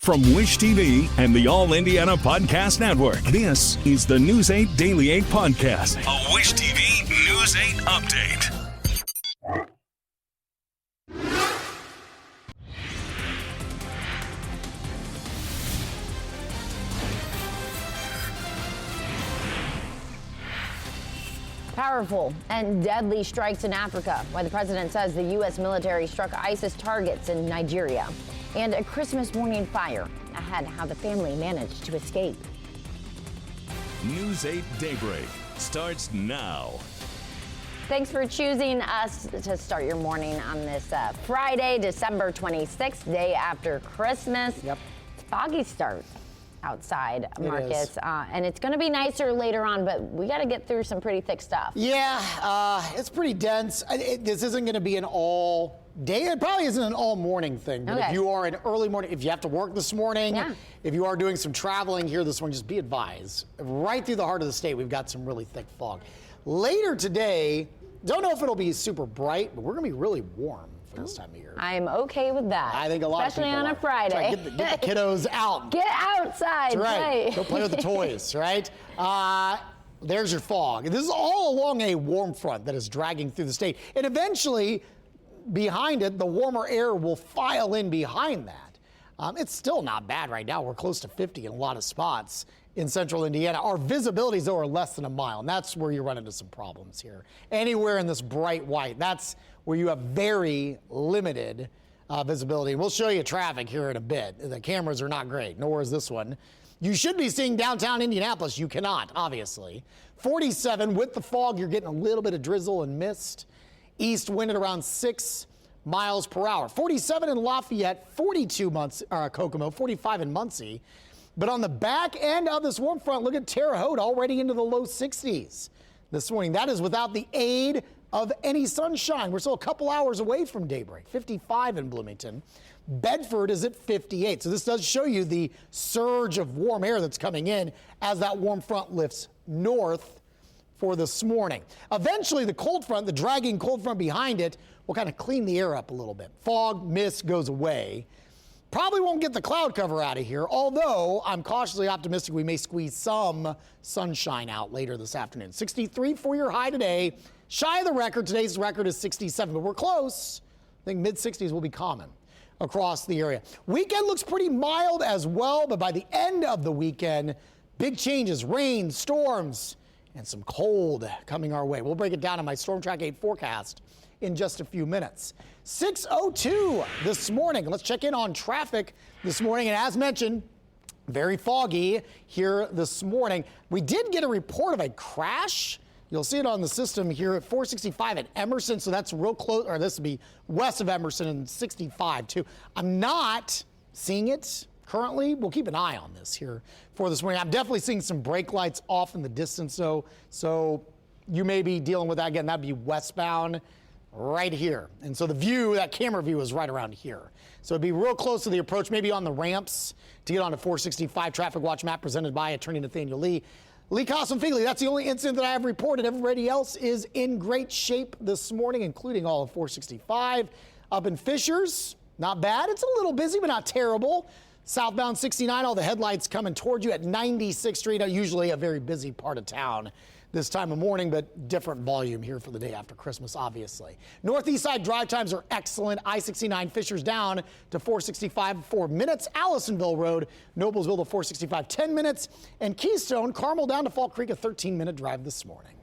From Wish TV and the All Indiana Podcast Network, this is the News 8 Daily 8 Podcast, a Wish TV News 8 update. Powerful and deadly strikes in Africa, why the president says the U.S. military struck ISIS targets in Nigeria. And a Christmas morning fire ahead, how the family managed to escape. News 8 Daybreak starts now. Thanks for choosing us to start your morning on this Friday, December 26th, day after Christmas. Yep. It's a foggy start outside, Marcus, and it's going to be nicer later on, but we got to get through some pretty thick stuff. Yeah, it's pretty dense. This isn't going to be an all day. It probably isn't an all morning thing, but if you are an early morning, if you have to work this morning, if you are doing some traveling here this morning, just be advised. Right through the heart of the state, we've got some really thick fog. Later today, don't know if it'll be super bright, but we're going to be really warm for this time of year. I'm okay with that. I think a lot especially of people on a Friday. Get the kiddos out. Get outside. That's right. Play. Go play with the toys, right? There's your fog. This is all along a warm front that is dragging through the state. And eventually, behind it, the warmer air will file in behind that. It's still not bad right now. We're close to 50 in a lot of spots in central Indiana. Our visibilities, though, are less than a mile, and that's where you run into some problems here. Anywhere in this bright white, that's where you have very limited visibility. We'll show you traffic here in a bit. The cameras are not great, nor is this one. You should be seeing downtown Indianapolis. You cannot, obviously. 47 with the fog, you're getting a little bit of drizzle and mist. East wind at around 6 miles per hour. 47 in Lafayette, 42 Kokomo, 45 in Muncie. But on the back end of this warm front, look at Terre Haute already into the low 60s this morning. That is without the aid of any sunshine. We're still a couple hours away from daybreak. 55 in Bloomington. Bedford is at 58. So this does show you the surge of warm air that's coming in as that warm front lifts north for this morning. Eventually, the cold front, the dragging cold front behind it, will kind of clean the air up a little bit. Fog, mist goes away. Probably won't get the cloud cover out of here, although I'm cautiously optimistic we may squeeze some sunshine out later this afternoon. 63 for your high today. Shy of the record. Today's record is 67, but we're close. I think mid-60s will be common across the area. Weekend looks pretty mild as well, but by the end of the weekend, big changes, rain, storms, and some cold coming our way. We'll break it down in my Storm Track 8 forecast in just a few minutes. 6:02 this morning. Let's check in on traffic this morning. And as mentioned, very foggy here this morning. We did get a report of a crash. You'll see it on the system here at 465 at Emerson. So that's real close, or this would be west of Emerson and 65 too. I'm not seeing it currently. We'll keep an eye on this here for this morning. I'm definitely seeing some brake lights off in the distance though. So you may be dealing with that again. That'd be westbound right here. And so the view, that camera view is right around here. So it'd be real close to the approach, maybe on the ramps to get onto 465. Traffic Watch map presented by Attorney Nathaniel Lee. Lee Cossom-Figley, that's the only incident that I have reported. Everybody else is in great shape this morning, including all of 465. Up in Fishers, not bad. It's a little busy, but not terrible. Southbound 69, all the headlights coming toward you at 96th Street, usually a very busy part of town this time of morning, but different volume here for the day after Christmas, obviously. Northeast side drive times are excellent. I-69 Fishers down to 465, 4 minutes. Allisonville Road, Noblesville to 465, 10 minutes. And Keystone, Carmel down to Fall Creek, a 13-minute drive this morning.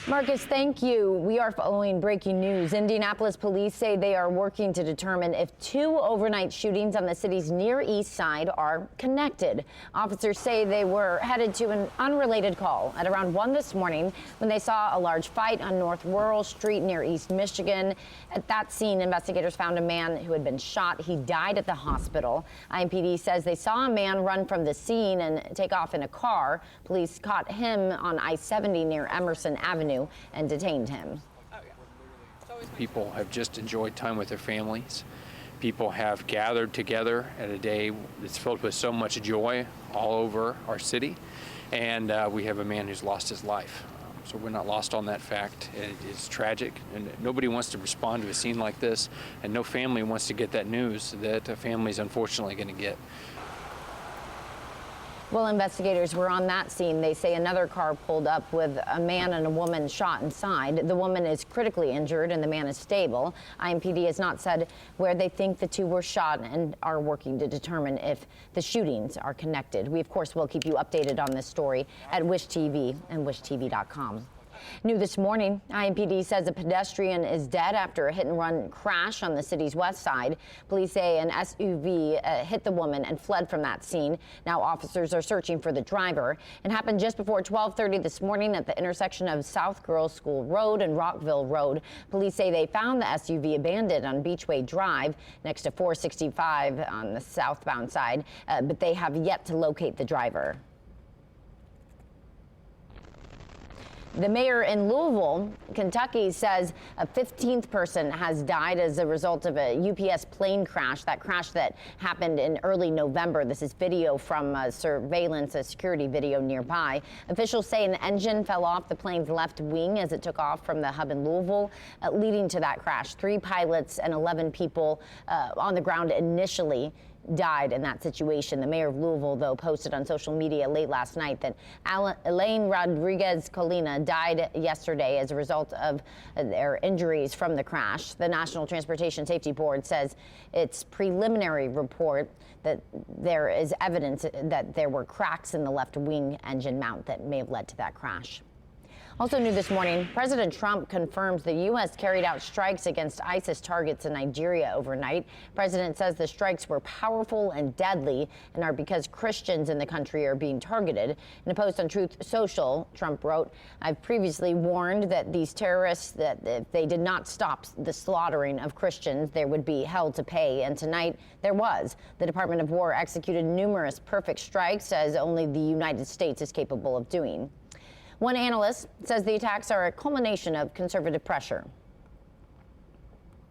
Marcus, thank you. We are following breaking news. Indianapolis police say they are working to determine if 2 overnight shootings on the city's Near East Side are connected. Officers say they were headed to an unrelated call at around 1 this morning when they saw a large fight on North Rural Street near East Michigan. At that scene, investigators found a man who had been shot. He died at the hospital. IMPD says they saw a man run from the scene and take off in a car. Police caught him on I-70 near Emerson Avenue and detained him. People have just enjoyed time with their families. People have gathered together at a day that's filled with so much joy all over our city. And we have a man who's lost his life. So we're not lost on that fact. It's tragic, and nobody wants to respond to a scene like this, and no family wants to get that news that a family is unfortunately going to get. Well, investigators were on that scene. They say another car pulled up with a man and a woman shot inside. The woman is critically injured and the man is stable. IMPD has not said where they think the two were shot and are working to determine if the shootings are connected. We, of course, will keep you updated on this story at Wish TV and wishtv.com. New this morning, IMPD says a pedestrian is dead after a hit-and-run crash on the city's west side. Police say an SUV hit the woman and fled from that scene. Now officers are searching for the driver. It happened just before 12:30 this morning at the intersection of South Girls School Road and Rockville Road. Police say they found the SUV abandoned on Beachway Drive next to 465 on the southbound side, but they have yet to locate the driver. The mayor in Louisville, Kentucky, says a 15th person has died as a result of a UPS plane crash, that crash that happened in early November. This is video from surveillance, a security video nearby. Officials say an engine fell off the plane's left wing as it took off from the hub in Louisville, leading to that crash. 3 pilots and 11 people on the ground initially died in that situation. The mayor of Louisville, though, posted on social media late last night that Elaine Rodriguez Colina died yesterday as a result of their injuries from the crash. The National Transportation Safety Board says its preliminary report that there is evidence that there were cracks in the left wing engine mount that may have led to that crash. Also new this morning, President Trump confirms the U.S. carried out strikes against ISIS targets in Nigeria overnight. President says the strikes were powerful and deadly and are because Christians in the country are being targeted. In a post on Truth Social, Trump wrote, "I've previously warned that these terrorists, that if they did not stop the slaughtering of Christians, there would be hell to pay. And tonight there was. The Department of War executed numerous perfect strikes, as only the United States is capable of doing." One analyst says the attacks are a culmination of conservative pressure.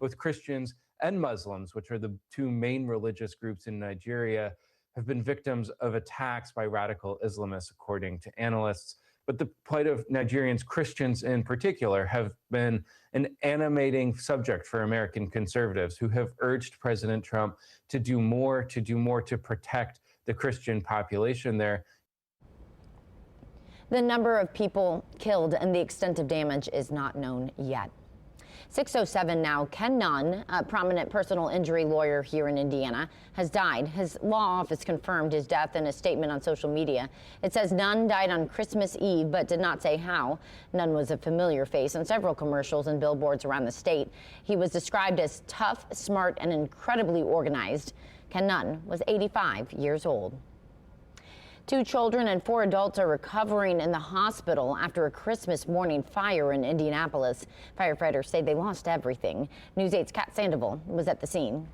Both Christians and Muslims, which are the 2 main religious groups in Nigeria, have been victims of attacks by radical Islamists, according to analysts. But the plight of Nigerians, Christians in particular, have been an animating subject for American conservatives who have urged President Trump to do more to protect the Christian population there. The number of people killed and the extent of damage is not known yet. 6:07 now. Ken Nunn, a prominent personal injury lawyer here in Indiana, has died. His law office confirmed his death in a statement on social media. It says Nunn died on Christmas Eve, but did not say how. Nunn was a familiar face on several commercials and billboards around the state. He was described as tough, smart, and incredibly organized. Ken Nunn was 85 years old. 2 children and 4 adults are recovering in the hospital after a Christmas morning fire in Indianapolis. Firefighters say they lost everything. News 8's Kat Sandoval was at the scene.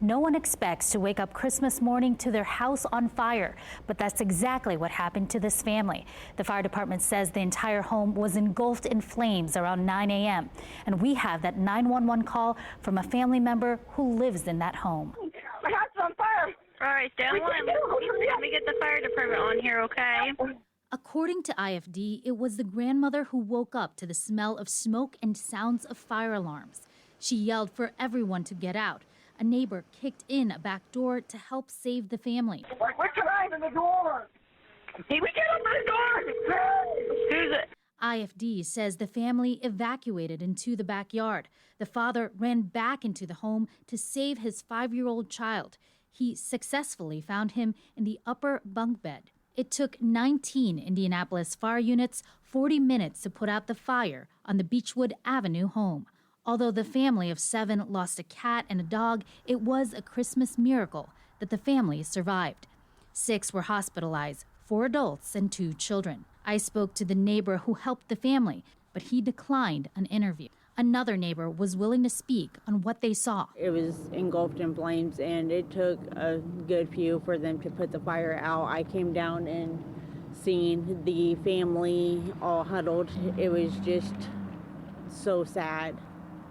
No one expects to wake up Christmas morning to their house on fire, but that's exactly what happened to this family. The fire department says the entire home was engulfed in flames around 9 a.m. And we have that 911 call from a family member who lives in that home. My house is on fire. All right, down one. Let me get the fire department on here, okay? According to IFD, it was the grandmother who woke up to the smell of smoke and sounds of fire alarms. She yelled for everyone to get out. A neighbor kicked in a back door to help save the family. What's in the door? Hey, we get open the door! Who's it? IFD says the family evacuated into the backyard. The father ran back into the home to save his 5-year-old child. He successfully found him in the upper bunk bed. It took 19 Indianapolis fire units 40 minutes to put out the fire on the Beechwood Avenue home. Although the family of 7 lost a cat and a dog, it was a Christmas miracle that the family survived. 6 were hospitalized, 4 adults and 2 children. I spoke to the neighbor who helped the family, but he declined an interview. Another neighbor was willing to speak on what they saw. It was engulfed in flames, and it took a good few for them to put the fire out. I came down and seeing the family all huddled. It was just so sad.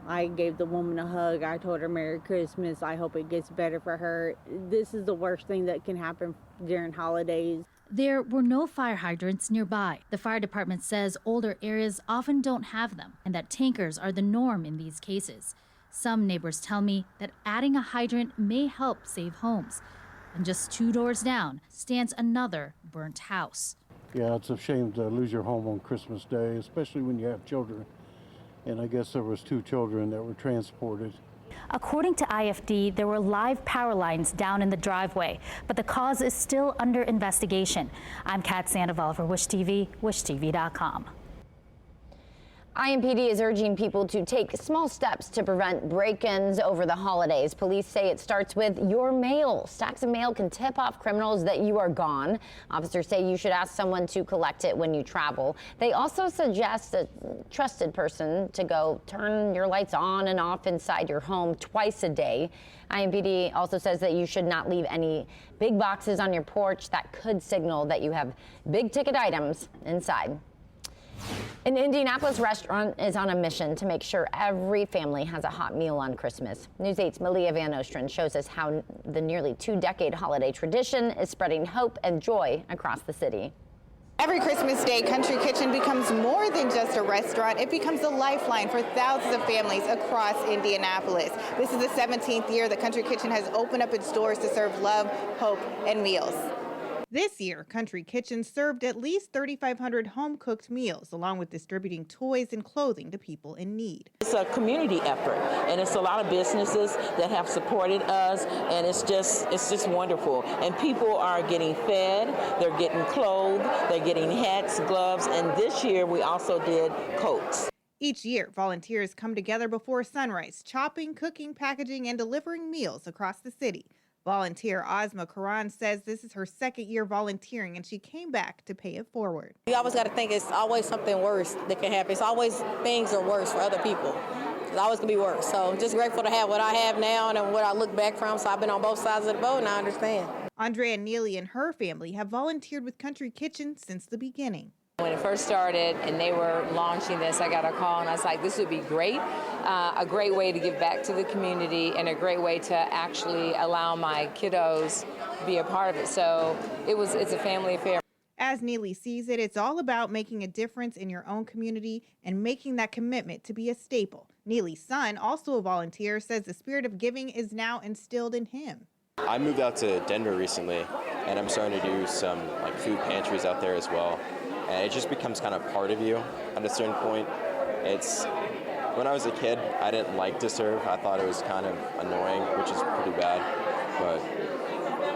I gave the woman a hug. I told her Merry Christmas. I hope it gets better for her. This is the worst thing that can happen during holidays. There were no fire hydrants nearby. The fire department says older areas often don't have them and that tankers are the norm in these cases. Some neighbors tell me that adding a hydrant may help save homes. And just 2 doors down stands another burnt house. Yeah, it's a shame to lose your home on Christmas Day, especially when you have children. And I guess there was 2 children that were transported. According to IFD, there were live power lines down in the driveway, but the cause is still under investigation. I'm Kat Sandoval for Wish TV, wishtv.com. IMPD is urging people to take small steps to prevent break-ins over the holidays. Police say it starts with your mail. Stacks of mail can tip off criminals that you are gone. Officers say you should ask someone to collect it when you travel. They also suggest a trusted person to go turn your lights on and off inside your home twice a day. IMPD also says that you should not leave any big boxes on your porch that could signal that you have big-ticket items inside. An Indianapolis restaurant is on a mission to make sure every family has a hot meal on Christmas. News 8's Malia Van Ostrin shows us how the nearly 2-decade holiday tradition is spreading hope and joy across the city. Every Christmas Day, Kountry Kitchen becomes more than just a restaurant. It becomes a lifeline for thousands of families across Indianapolis. This is the 17th year that Kountry Kitchen has opened up its doors to serve love, hope, and meals. This year, Kountry Kitchen served at least 3,500 home-cooked meals, along with distributing toys and clothing to people in need. It's a community effort, and it's a lot of businesses that have supported us, and it's just wonderful. And people are getting fed, they're getting clothed, they're getting hats, gloves, and this year we also did coats. Each year, volunteers come together before sunrise, chopping, cooking, packaging, and delivering meals across the city. Volunteer Ozma Karan says this is her 2nd year volunteering and she came back to pay it forward. You always got to think it's always something worse that can happen. It's always things are worse for other people. It's always going to be worse. So I'm just grateful to have what I have now and what I look back from. So I've been on both sides of the boat and I understand. Andrea Neely and her family have volunteered with Kountry Kitchen since the beginning. When it first started and they were launching this, I got a call and I was like, this would be great. A great way to give back to the community and a great way to actually allow my kiddos to be a part of it. So it's a family affair. As Neely sees it, it's all about making a difference in your own community and making that commitment to be a staple. Neely's son, also a volunteer, says the spirit of giving is now instilled in him. I moved out to Denver recently and I'm starting to do some food pantries out there as well. And it just becomes kind of part of you at a certain point. When I was a kid, I didn't like to serve. I thought it was kind of annoying, which is pretty bad. But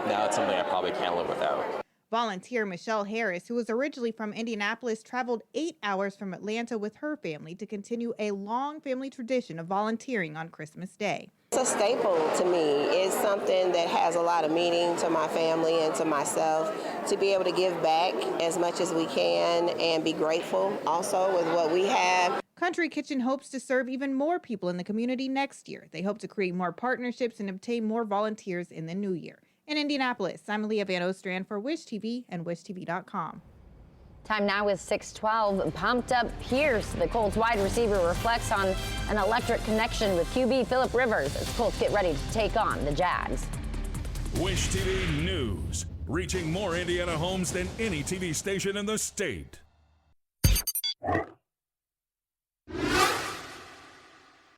now it's something I probably can't live without. Volunteer Michelle Harris, who was originally from Indianapolis, traveled 8 hours from Atlanta with her family to continue a long family tradition of volunteering on Christmas Day. It's a staple to me. It's something that has a lot of meaning to my family and to myself, to be able to give back as much as we can and be grateful also with what we have. Kountry Kitchen hopes to serve even more people in the community next year. They hope to create more partnerships and obtain more volunteers in the new year. In Indianapolis, I'm Leah Van Ostrand for Wish TV and wishtv.com. Time now is 6:12. Pumped up Pierce, the Colts wide receiver, reflects on an electric connection with QB Phillip Rivers as Colts get ready to take on the Jags. Wish TV News, reaching more Indiana homes than any TV station in the state.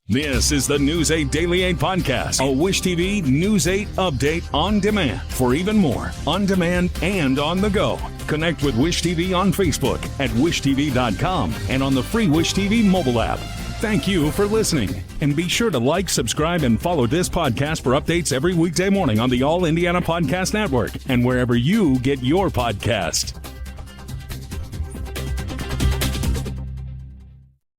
This is the News 8 Daily 8 podcast, a Wish TV News 8 update on demand. For even more, on demand and on the go. Connect with Wish TV on Facebook at wishtv.com and on the free Wish TV mobile app. Thank you for listening. And be sure to like, subscribe, and follow this podcast for updates every weekday morning on the All Indiana Podcast Network and wherever you get your podcast.